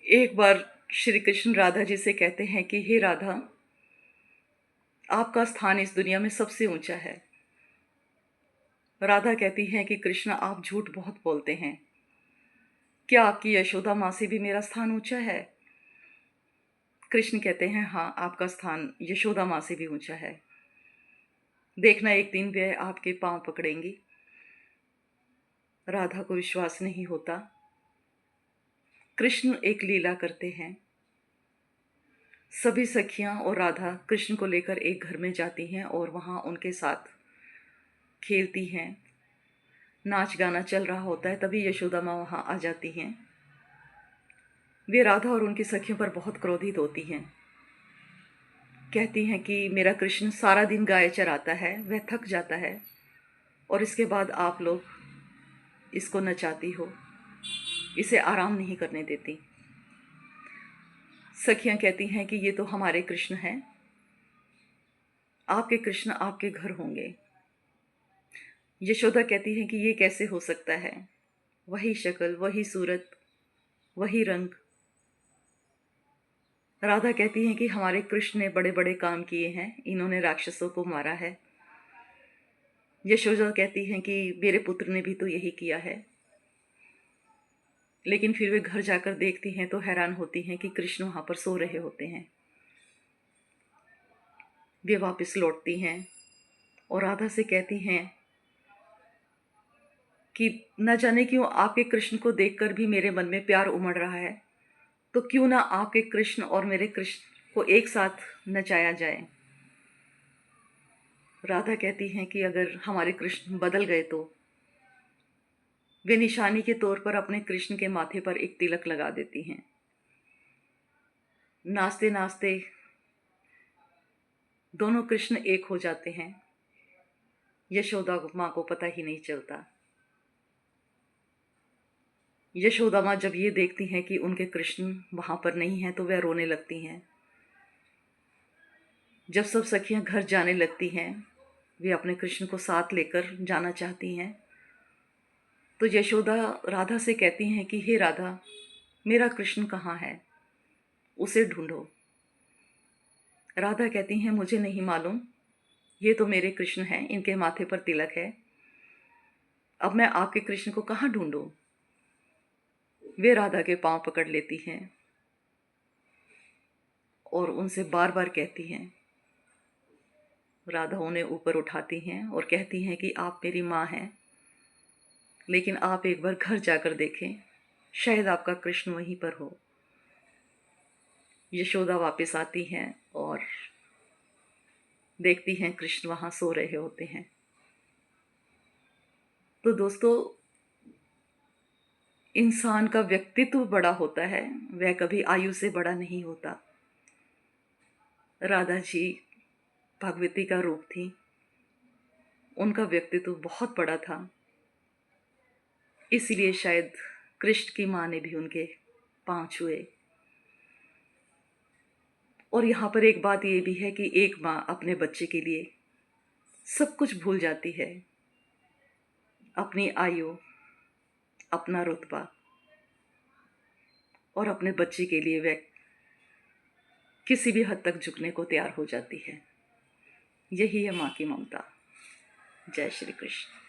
एक बार श्री कृष्ण राधा जी से कहते हैं कि हे राधा, आपका स्थान इस दुनिया में सबसे ऊंचा है। राधा कहती हैं कि कृष्ण, आप झूठ बहुत बोलते हैं। क्या आपकी यशोदा माँ से भी मेरा स्थान ऊंचा है? कृष्ण कहते हैं, हाँ, आपका स्थान यशोदा माँ से भी ऊंचा है। देखना, एक दिन वे आपके पांव पकड़ेंगी। राधा को विश्वास नहीं होता। कृष्ण एक लीला करते हैं। सभी सखियां और राधा कृष्ण को लेकर एक घर में जाती हैं और वहां उनके साथ खेलती हैं। नाच गाना चल रहा होता है, तभी यशोदा माँ वहां आ जाती हैं। वे राधा और उनकी सखियों पर बहुत क्रोधित होती हैं। कहती हैं कि मेरा कृष्ण सारा दिन गाय चराता है, वह थक जाता है, और इसके बाद आप लोग इसको नचाती हो, इसे आराम नहीं करने देती। सखियां कहती हैं कि ये तो हमारे कृष्ण हैं, आपके कृष्ण आपके घर होंगे। यशोदा कहती हैं कि ये कैसे हो सकता है? वही शक्ल, वही सूरत, वही रंग। राधा कहती हैं कि हमारे कृष्ण ने बड़े बड़े काम किए हैं, इन्होंने राक्षसों को मारा है। यशोदा कहती हैं कि मेरे पुत्र ने भी तो यही किया है। लेकिन फिर वे घर जाकर देखती हैं तो हैरान होती हैं कि कृष्ण वहां पर सो रहे होते हैं। वे वापस लौटती हैं और राधा से कहती हैं कि न जाने क्यों आपके कृष्ण को देखकर भी मेरे मन में प्यार उमड़ रहा है, तो क्यों ना आपके कृष्ण और मेरे कृष्ण को एक साथ नचाया जाए। राधा कहती हैं कि अगर हमारे कृष्ण बदल गए तो वे निशानी के तौर पर अपने कृष्ण के माथे पर एक तिलक लगा देती हैं। नाचते नाचते दोनों कृष्ण एक हो जाते हैं। यशोदा माँ को पता ही नहीं चलता। यशोदा माँ जब ये देखती हैं कि उनके कृष्ण वहां पर नहीं हैं तो वह रोने लगती हैं। जब सब सखियां घर जाने लगती हैं, वे अपने कृष्ण को साथ लेकर जाना चाहती हैं, तो यशोदा राधा से कहती हैं कि हे राधा, मेरा कृष्ण कहाँ है, उसे ढूंढो। राधा कहती हैं, मुझे नहीं मालूम, ये तो मेरे कृष्ण हैं, इनके माथे पर तिलक है, अब मैं आपके कृष्ण को कहाँ ढूंढूं। वे राधा के पांव पकड़ लेती हैं और उनसे बार बार कहती हैं। राधा उन्हें ऊपर उठाती हैं और कहती हैं कि आप मेरी माँ हैं, लेकिन आप एक बार घर जाकर देखें, शायद आपका कृष्ण वहीं पर हो। यशोदा वापस आती हैं और देखती हैं कृष्ण वहां सो रहे होते हैं। तो दोस्तों, इंसान का व्यक्तित्व बड़ा होता है, वह कभी आयु से बड़ा नहीं होता। राधा जी भगवती का रूप थी, उनका व्यक्तित्व बहुत बड़ा था, इसलिए शायद कृष्ण की माँ ने भी उनके पांव छुए। और यहाँ पर एक बात ये भी है कि एक माँ अपने बच्चे के लिए सब कुछ भूल जाती है, अपनी आयु, अपना रुतबा, और अपने बच्चे के लिए वह किसी भी हद तक झुकने को तैयार हो जाती है। यही है माँ की ममता। जय श्री कृष्ण।